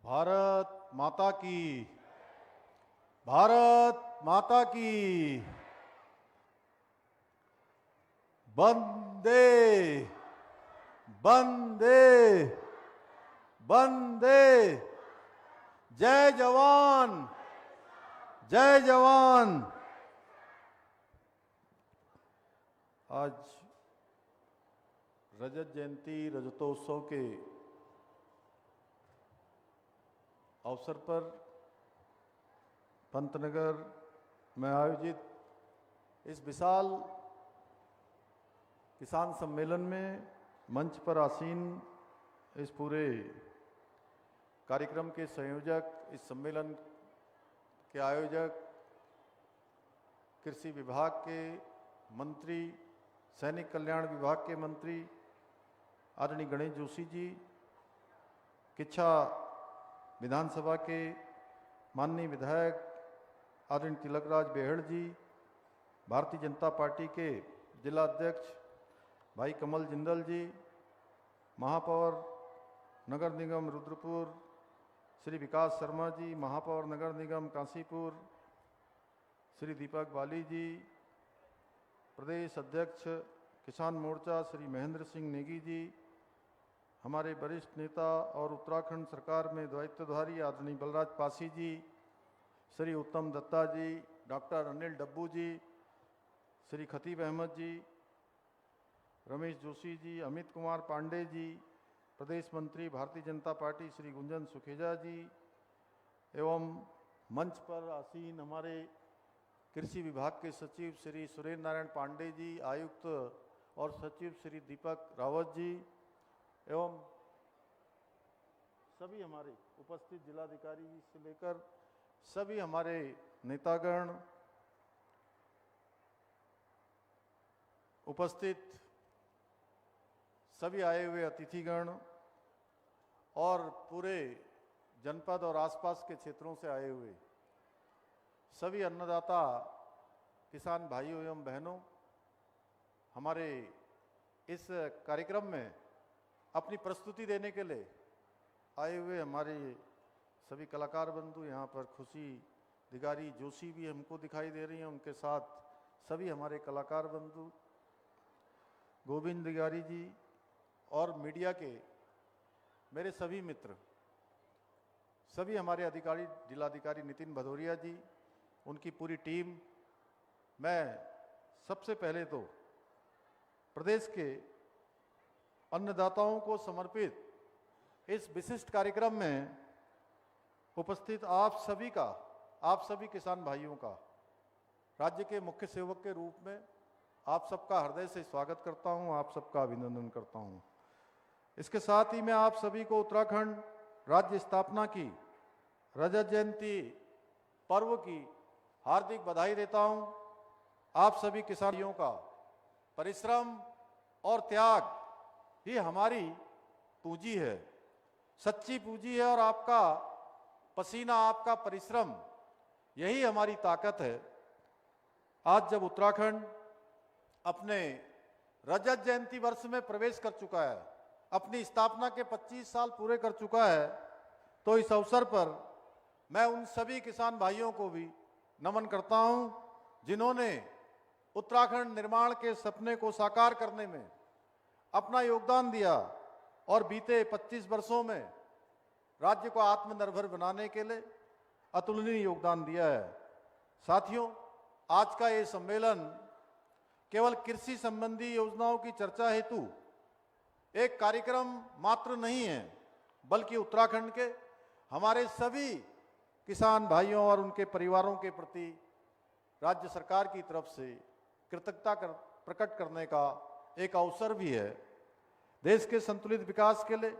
भारत माता की, भारत माता की। वंदे वंदे वंदे। जय जवान, जय जवान। आज रजत जयंती रजतोत्सव के अवसर पर पंतनगर में आयोजित इस विशाल किसान सम्मेलन में मंच पर आसीन इस पूरे कार्यक्रम के संयोजक, इस सम्मेलन के आयोजक, कृषि विभाग के मंत्री, सैनिक कल्याण विभाग के मंत्री आदरणीय गणेश जोशी जी, किच्छा विधानसभा के माननीय विधायक आदरणीय तिलकराज बेहड़ जी, भारतीय जनता पार्टी के जिला अध्यक्ष भाई कमल जिंदल जी, महापौर नगर निगम रुद्रपुर श्री विकास शर्मा जी, महापौर नगर निगम काशीपुर श्री दीपक बाली जी, प्रदेश अध्यक्ष किसान मोर्चा श्री महेंद्र सिंह नेगी जी, हमारे वरिष्ठ नेता और उत्तराखंड सरकार में दायित्वधारी आदरणीय बलराज पासी जी, श्री उत्तम दत्ता जी, डॉक्टर अनिल डब्बू जी, श्री खतीब अहमद जी, रमेश जोशी जी, अमित कुमार पांडे जी, प्रदेश मंत्री भारतीय जनता पार्टी श्री गुंजन सुखेजा जी, एवं मंच पर आसीन हमारे कृषि विभाग के सचिव श्री सुरेंद्र नारायण पांडे जी, आयुक्त और सचिव श्री दीपक रावत जी, एवं सभी हमारे उपस्थित जिलाधिकारी से लेकर सभी हमारे नेतागण, उपस्थित सभी आए हुए अतिथिगण और पूरे जनपद और आसपास के क्षेत्रों से आए हुए सभी अन्नदाता किसान भाइयों एवं बहनों, हमारे इस कार्यक्रम में अपनी प्रस्तुति देने के लिए आए हुए हमारे सभी कलाकार बंधु, यहाँ पर खुशी दिगारी जोशी भी हमको दिखाई दे रही हैं, उनके साथ सभी हमारे कलाकार बंधु, गोविंद दिगारी जी और मीडिया के मेरे सभी मित्र, सभी हमारे अधिकारी, जिलाधिकारी नितिन भदौरिया जी, उनकी पूरी टीम। मैं सबसे पहले तो प्रदेश के अन्नदाताओं को समर्पित इस विशिष्ट कार्यक्रम में उपस्थित आप सभी किसान भाइयों का राज्य के मुख्य सेवक के रूप में आप सबका हृदय से स्वागत करता हूं, आप सबका अभिनंदन करता हूं। इसके साथ ही मैं आप सभी को उत्तराखंड राज्य स्थापना की रजत जयंती पर्व की हार्दिक बधाई देता हूं। आप सभी किसानियों का परिश्रम और त्याग ही हमारी पूंजी है, सच्ची पूंजी है, और आपका पसीना, आपका परिश्रम, यही हमारी ताकत है। आज जब उत्तराखंड अपने रजत जयंती वर्ष में प्रवेश कर चुका है, अपनी स्थापना के 25 साल पूरे कर चुका है, तो इस अवसर पर मैं उन सभी किसान भाइयों को भी नमन करता हूं जिन्होंने उत्तराखंड निर्माण के सपने को साकार करने में अपना योगदान दिया और बीते 25 वर्षों में राज्य को आत्मनिर्भर बनाने के लिए अतुलनीय योगदान दिया है। साथियों, आज का ये सम्मेलन केवल कृषि संबंधी योजनाओं की चर्चा हेतु एक कार्यक्रम मात्र नहीं है, बल्कि उत्तराखंड के हमारे सभी किसान भाइयों और उनके परिवारों के प्रति राज्य सरकार की तरफ से कृतज्ञता प्रकट करने का एक अवसर भी है। देश के संतुलित विकास के लिए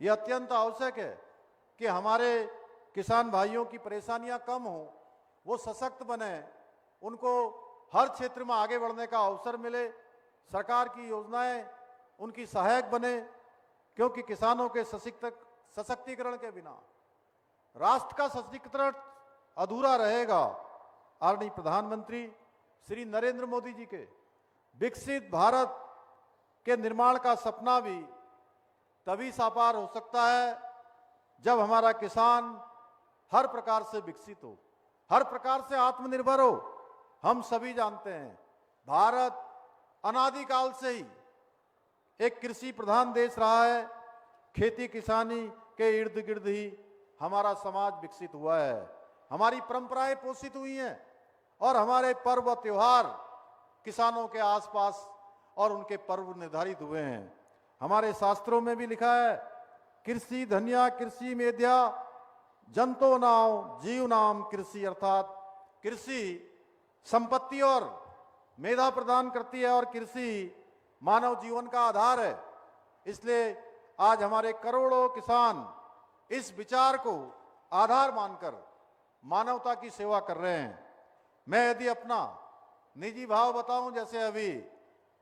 यह अत्यंत आवश्यक है कि हमारे किसान भाइयों की परेशानियां कम हो, वो सशक्त बने, उनको हर क्षेत्र में आगे बढ़ने का अवसर मिले, सरकार की योजनाएं उनकी सहायक बने, क्योंकि किसानों के सशक्तिकरण के बिना राष्ट्र का सशक्तिकरण अधूरा रहेगा। आदरणीय प्रधानमंत्री श्री नरेंद्र मोदी जी के विकसित भारत के निर्माण का सपना भी तभी साकार हो सकता है जब हमारा किसान हर प्रकार से विकसित हो, हर प्रकार से आत्मनिर्भर हो। हम सभी जानते हैं भारत अनादिकाल से ही एक कृषि प्रधान देश रहा है। खेती किसानी के इर्द गिर्द ही हमारा समाज विकसित हुआ है, हमारी परंपराएं पोषित हुई हैं और हमारे पर्व त्योहार किसानों के आसपास और उनके पर्व निर्धारित हुए हैं। हमारे शास्त्रों में भी लिखा है, कृषि धन्या कृषि मेध्या जंतो नाम जीव नाम कृषि, अर्थात कृषि संपत्ति और मेधा प्रदान करती है और कृषि मानव जीवन का आधार है। इसलिए आज हमारे करोड़ों किसान इस विचार को आधार मानकर मानवता की सेवा कर रहे हैं। मैं यदि अपना निजी भाव बताऊं, जैसे अभी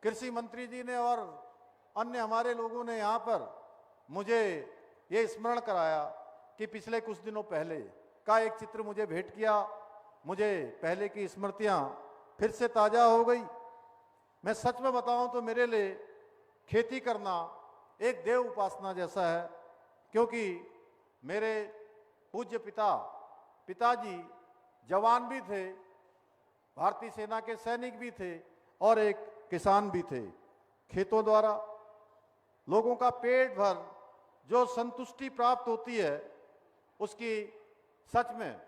कृषि मंत्री जी ने और अन्य हमारे लोगों ने यहाँ पर मुझे ये स्मरण कराया कि पिछले कुछ दिनों पहले का एक चित्र मुझे भेंट किया, मुझे पहले की स्मृतियां फिर से ताजा हो गई। मैं सच में बताऊं तो मेरे लिए खेती करना एक देव उपासना जैसा है, क्योंकि मेरे पूज्य पिताजी जवान भी थे, भारतीय सेना के सैनिक भी थे और एक किसान भी थे। खेतों द्वारा लोगों का पेट भर जो संतुष्टि प्राप्त होती है, उसकी सच में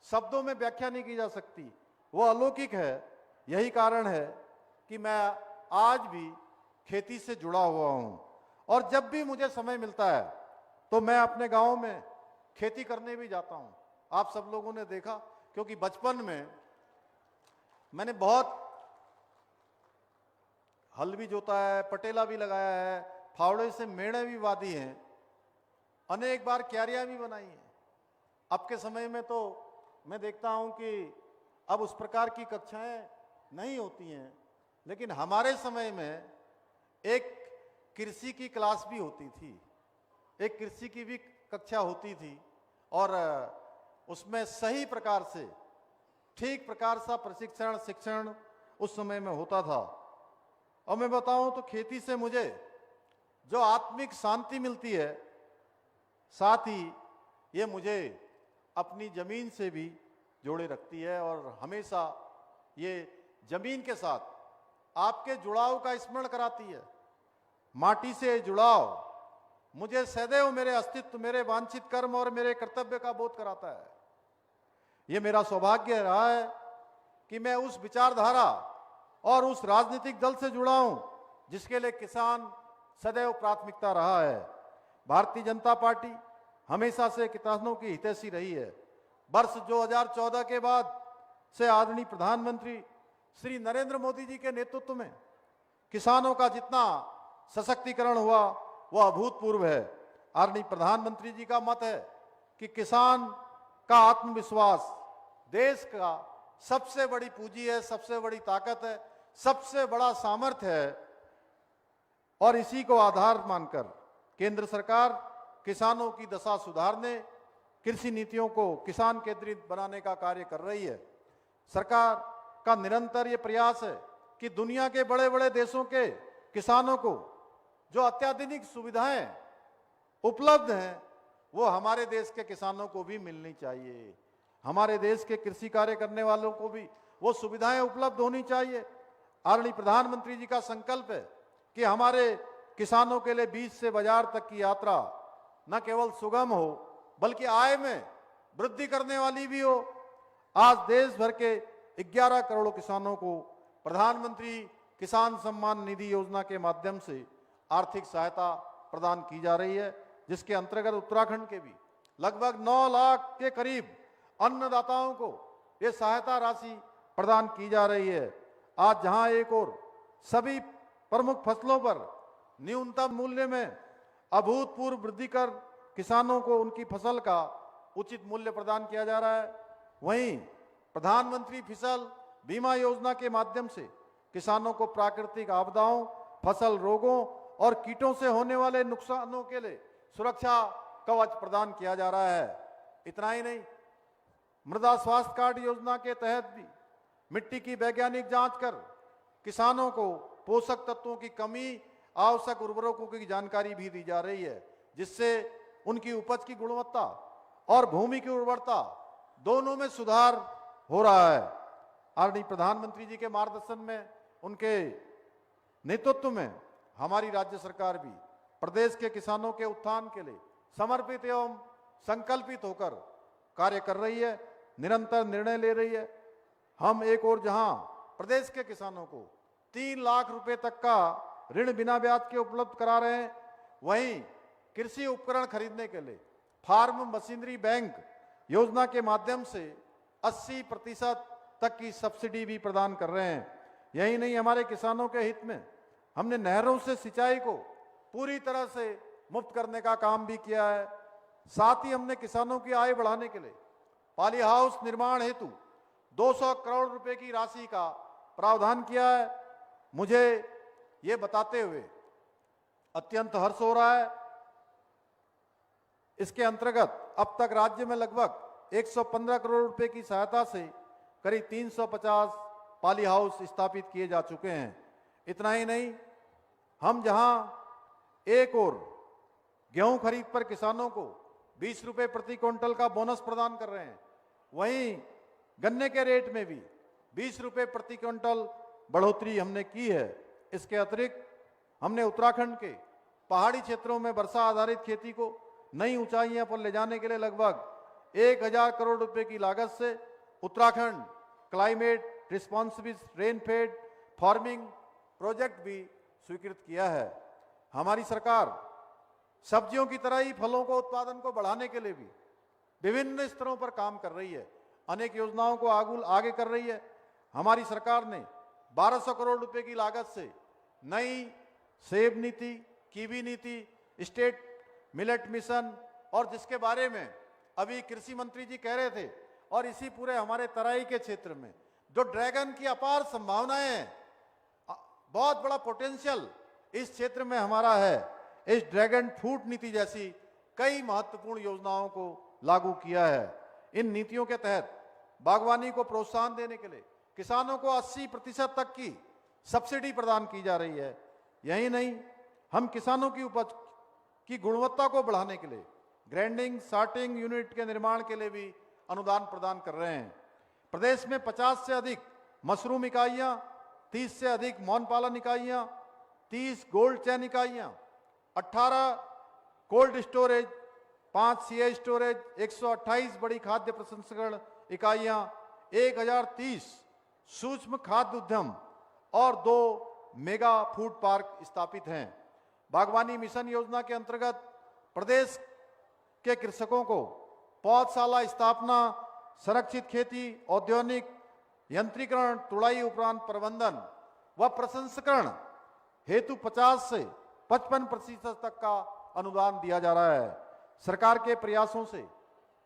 शब्दों में व्याख्या नहीं की जा सकती, वो अलौकिक है। यही कारण है कि मैं आज भी खेती से जुड़ा हुआ हूं और जब भी मुझे समय मिलता है तो मैं अपने गांव में खेती करने भी जाता हूं। आप सब लोगों ने देखा, क्योंकि बचपन में मैंने बहुत हल भी जोता है, पटेला भी लगाया है, फावड़े से मेढ़े भी बांधी हैं, अनेक बार क्यारियां भी बनाई हैं। अब के समय में तो मैं देखता हूं कि अब उस प्रकार की कक्षाएं नहीं होती हैं, लेकिन हमारे समय में एक कृषि की क्लास भी होती थी, एक कृषि की भी कक्षा होती थी और उसमें सही प्रकार से ठीक प्रकार सा प्रशिक्षण शिक्षण उस समय में होता था। और मैं बताऊं तो खेती से मुझे जो आत्मिक शांति मिलती है, साथ ही ये मुझे अपनी जमीन से भी जोड़े रखती है और हमेशा ये जमीन के साथ आपके जुड़ाव का स्मरण कराती है। माटी से जुड़ाव मुझे सदैव मेरे अस्तित्व, मेरे वांछित कर्म और मेरे कर्तव्य का बोध कराता है। ये मेरा सौभाग्य रहा है कि मैं उस विचारधारा और उस राजनीतिक दल से जुड़ा हूं जिसके लिए किसान सदैव प्राथमिकता रहा है। भारतीय जनता पार्टी हमेशा से किसानों की हितैषी रही है। वर्ष 2014 के बाद से आदरणीय प्रधानमंत्री श्री नरेंद्र मोदी जी के नेतृत्व में किसानों का जितना सशक्तिकरण हुआ वह अभूतपूर्व है। आदरणीय प्रधानमंत्री जी का मत है कि किसान का आत्मविश्वास देश का सबसे बड़ी पूंजी है, सबसे बड़ी ताकत है, सबसे बड़ा सामर्थ्य है और इसी को आधार मानकर केंद्र सरकार किसानों की दशा सुधारने, कृषि नीतियों को किसान केंद्रित बनाने का कार्य कर रही है। सरकार का निरंतर ये प्रयास है कि दुनिया के बड़े बड़े देशों के किसानों को जो अत्याधुनिक सुविधाएं उपलब्ध हैं वो हमारे देश के किसानों को भी मिलनी चाहिए। हमारे देश के कृषि कार्य करने वालों को भी वो सुविधाएं उपलब्ध होनी चाहिए। आदरणीय प्रधानमंत्री जी का संकल्प है कि हमारे किसानों के लिए बीज से बाजार तक की यात्रा न केवल सुगम हो बल्कि आय में वृद्धि करने वाली भी हो। आज देश भर के 11 करोड़ किसानों को प्रधानमंत्री किसान सम्मान निधि योजना के माध्यम से आर्थिक सहायता प्रदान की जा रही है, जिसके अंतर्गत उत्तराखंड के भी लगभग 9 लाख के करीब अन्नदाताओं को ये सहायता राशि प्रदान की जा रही है। आज जहां एक और सभी प्रमुख फसलों पर न्यूनतम मूल्य में अभूतपूर्व वृद्धि कर किसानों को उनकी फसल का उचित मूल्य प्रदान किया जा रहा है, वहीं प्रधानमंत्री फसल बीमा योजना के माध्यम से किसानों को प्राकृतिक आपदाओं, फसल रोगों और कीटों से होने वाले नुकसानों के लिए सुरक्षा कवच प्रदान किया जा रहा है। इतना ही नहीं, मृदा स्वास्थ्य कार्ड योजना के तहत भी मिट्टी की वैज्ञानिक जांच कर किसानों को पोषक तत्वों की कमी, आवश्यक उर्वरकों की जानकारी भी दी जा रही है, जिससे उनकी उपज की गुणवत्ता और भूमि की उर्वरता दोनों में सुधार हो रहा है। आदरणीय प्रधानमंत्री जी के मार्गदर्शन में, उनके नेतृत्व में हमारी राज्य सरकार भी प्रदेश के किसानों के उत्थान के लिए समर्पित एवं संकल्पित होकर कार्य कर रही है, निरंतर निर्णय ले रही है। हम एक और जहां प्रदेश के किसानों को 3 लाख रुपए तक का ऋण बिना ब्याज के उपलब्ध करा रहे हैं, वहीं कृषि उपकरण खरीदने के लिए फार्म मशीनरी बैंक योजना के माध्यम से 80% तक की सब्सिडी भी प्रदान कर रहे हैं। यही नहीं, हमारे किसानों के हित में हमने नहरों से सिंचाई को पूरी तरह से मुफ्त करने का काम भी किया है। साथ ही हमने किसानों की आय बढ़ाने के लिए पाली हाउस निर्माण हेतु 200 करोड़ रुपए की राशि का प्रावधान किया है। मुझे ये बताते हुए अत्यंत हर्ष हो रहा है, इसके अंतर्गत अब तक राज्य में लगभग 115 करोड़ रुपए की सहायता से करीब 350 पाली हाउस स्थापित किए जा चुके हैं। इतना ही नहीं, हम जहां एक और गेहूं खरीद पर किसानों को 20 रुपए प्रति क्विंटल का बोनस प्रदान कर रहे हैं, वहीं गन्ने के रेट में भी 20 रुपए प्रति क्विंटल बढ़ोतरी हमने की है। इसके अतिरिक्त हमने उत्तराखंड के पहाड़ी क्षेत्रों में वर्षा आधारित खेती को नई ऊंचाइयों पर ले जाने के लिए लगभग 1000 करोड़ रुपए की लागत से Uttarakhand climate responsive rainfed farming project भी स्वीकृत किया है। हमारी सरकार सब्जियों की तरह ही फलों को उत्पादन को बढ़ाने के लिए भी विभिन्न स्तरों पर काम कर रही है, अनेक योजनाओं को आगे कर रही है। हमारी सरकार ने 1200 करोड़ रुपए की लागत से नई सेब नीति, कीवी नीति, स्टेट मिलेट मिशन, और जिसके बारे में अभी कृषि मंत्री जी कह रहे थे, और इसी पूरे हमारे तराई के क्षेत्र में जो ड्रैगन की अपार संभावनाएं हैं, बहुत बड़ा पोटेंशियल इस क्षेत्र में हमारा है, इस ड्रैगन फ्रूट नीति जैसी कई महत्वपूर्ण योजनाओं को लागू किया है। इन नीतियों के तहत बागवानी को प्रोत्साहन देने के लिए किसानों को 80% तक की सब्सिडी प्रदान की जा रही है। यही नहीं, हम किसानों की उपज की गुणवत्ता को बढ़ाने के लिए ग्राइंडिंग सॉर्टिंग यूनिट के निर्माण के लिए भी अनुदान प्रदान कर रहे हैं। प्रदेश में 50 से अधिक मशरूम इकाइयां, 30 से अधिक मौन पालन इकाइयां, 30 गोल्ड चैन इकाइयां, 18 कोल्ड स्टोरेज, 5 सीए स्टोरेज, 128 बड़ी खाद्य प्रसंस्करण इकाइयां, 1030 सूक्ष्म खाद्य उद्यम और 2 मेगा फूड पार्क स्थापित हैं। बागवानी मिशन योजना के अंतर्गत प्रदेश के कृषकों को पौधशाला स्थापना, संरक्षित खेती, औद्योगिक यंत्रीकरण, तुड़ाई उपरांत प्रबंधन व प्रसंस्करण हेतु 50 से 55% तक का अनुदान दिया जा रहा है। सरकार के प्रयासों से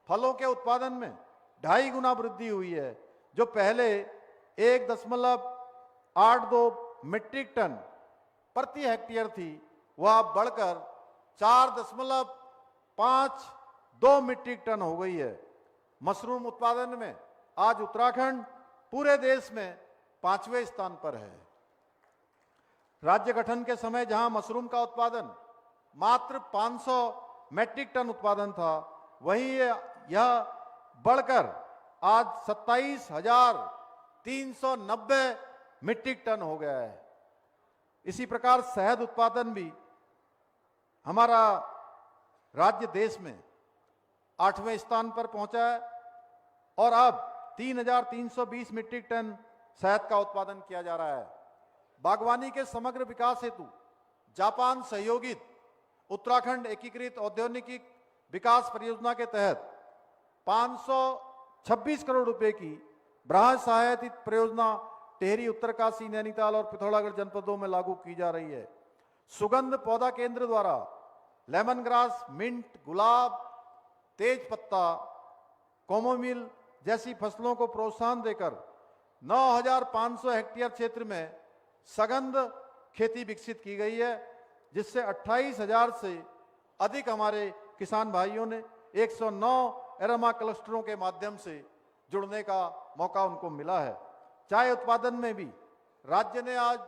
फलों के उत्पादन में 2.5 गुना वृद्धि हुई है, जो पहले 1.82 मीट्रिक टन प्रति हेक्टेयर थी, वह बढ़कर 4.52 मीट्रिक टन हो गई है। मशरूम उत्पादन में आज उत्तराखंड पूरे देश में 5वें स्थान पर है। राज्य गठन के समय जहां मशरूम का उत्पादन मात्र 500 मीट्रिक टन उत्पादन था, वहीं यह बढ़कर आज 27,390 मीट्रिक टन हो गया है। इसी प्रकार शहद उत्पादन भी हमारा राज्य देश में 8वें स्थान पर पहुंचा है और अब 3,320 मीट्रिक टन शहद का उत्पादन किया जा रहा है। बागवानी के समग्र विकास हेतु जापान सहयोगित उत्तराखंड एकीकृत औद्योगिक विकास परियोजना के तहत 526 करोड़ रुपए की ब्राह्मण सहायतित परियोजना टेहरी, उत्तरकाशी, नैनीताल और पिथौरागढ़ जनपदों में लागू की जा रही है। सुगंध पौधा केंद्र द्वारा लेमन ग्रास, मिंट, गुलाब, तेज पत्ता, कोमोमिल जैसी फसलों को प्रोत्साहन देकर 9,500 हेक्टेयर क्षेत्र में सघन खेती विकसित की गई है, जिससे 28,000 से अधिक हमारे किसान भाइयों ने 109 एरोमा क्लस्टरों के माध्यम से जुड़ने का मौका उनको मिला है। चाय उत्पादन में भी राज्य ने आज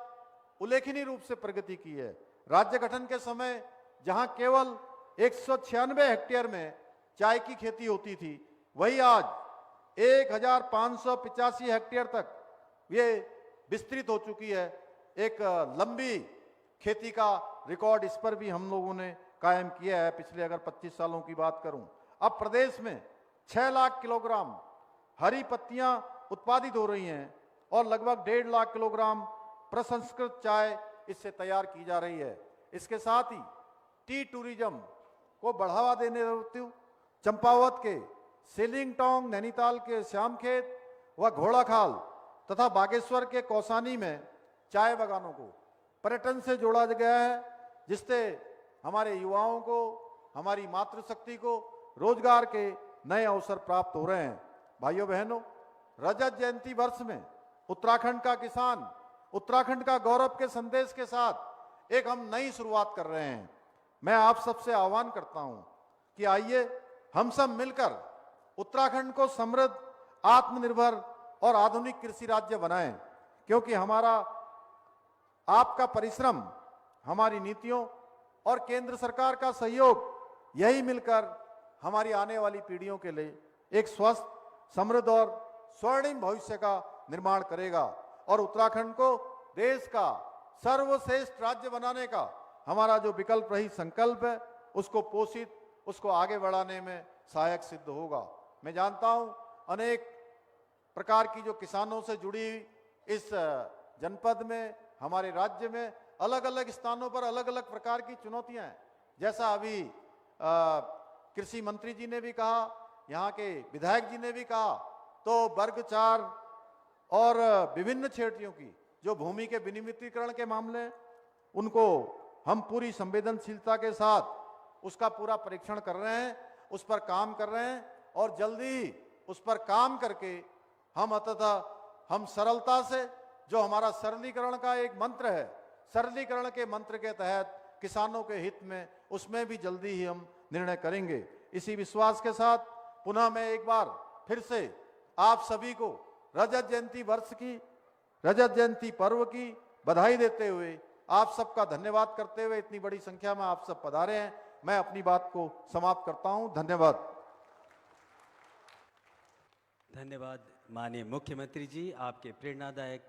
उल्लेखनीय रूप से प्रगति की है। राज्य गठन के समय जहां केवल 196 हेक्टेयर में चाय की खेती होती थी, वही आज 1585 हेक्टेयर तक ये विस्तृत हो चुकी है। एक लंबी खेती का रिकॉर्ड इस पर भी हम लोगों ने कायम किया है पिछले अगर 25 सालों की बात करूं। अब प्रदेश में 6 लाख किलोग्राम हरी पत्तियां उत्पादित हो रही हैं और लगभग 1.5 लाख किलोग्राम प्रसंस्कृत चाय इससे तैयार की जा रही है। इसके साथ ही टी टूरिज्म को बढ़ावा देने हेतु चंपावत के सेलिंगटोंग, नैनीताल के श्यामखेत व घोड़ाखाल तथा बागेश्वर के कौसानी में चाय बागानों को पर्यटन से जोड़ा गया है, जिससे हमारे युवाओं को, हमारी मातृशक्ति को रोजगार के नए अवसर प्राप्त हो रहे हैं। भाइयों बहनों, रजत जयंती वर्ष में उत्तराखंड का किसान उत्तराखंड का गौरव के संदेश के साथ एक हम नई शुरुआत कर रहे हैं। मैं आप सबसे आह्वान करता हूं कि आइए हम सब मिलकर उत्तराखंड को समृद्ध, आत्मनिर्भर और आधुनिक कृषि राज्य बनाएं, क्योंकि हमारा आपका परिश्रम, हमारी नीतियों और केंद्र सरकार का सहयोग यही मिलकर हमारी आने वाली पीढ़ियों के लिए एक स्वस्थ, समृद्ध और स्वर्णिम भविष्य का निर्माण करेगा और उत्तराखंड को देश का सर्वश्रेष्ठ राज्य बनाने का हमारा जो विकल्प रही संकल्प है, उसको पोषित, उसको आगे बढ़ाने में सहायक सिद्ध होगा। मैं जानता हूं अनेक प्रकार की जो किसानों से जुड़ी इस जनपद में, हमारे राज्य में अलग अलग स्थानों पर अलग अलग प्रकार की चुनौतियां हैं। जैसा अभी कृषि मंत्री जी ने भी कहा, यहाँ के विधायक जी ने भी कहा, तो वर्ग 4 और विभिन्न क्षेत्रों की जो भूमि के विनियमितीकरण के मामले हैं, उनको हम पूरी संवेदनशीलता के साथ उसका पूरा परीक्षण कर रहे हैं, उस पर काम कर रहे हैं और जल्दी ही उस पर काम करके हम सरलता से, जो हमारा सरलीकरण का एक मंत्र है, सरलीकरण के मंत्र के तहत किसानों के हित में, उसमें भी जल्दी ही हम निर्णय करेंगे। इसी विश्वास के साथ पुनः मैं एक बार फिर से आप सभी को रजत जयंती वर्ष की, रजत जयंती पर्व की बधाई देते हुए, आप सबका धन्यवाद करते हुए, इतनी बड़ी संख्या में आप सब पधारे हैं, मैं अपनी बात को समाप्त करता हूं। धन्यवाद। धन्यवाद माननीय मुख्यमंत्री जी, आपके प्रेरणादायक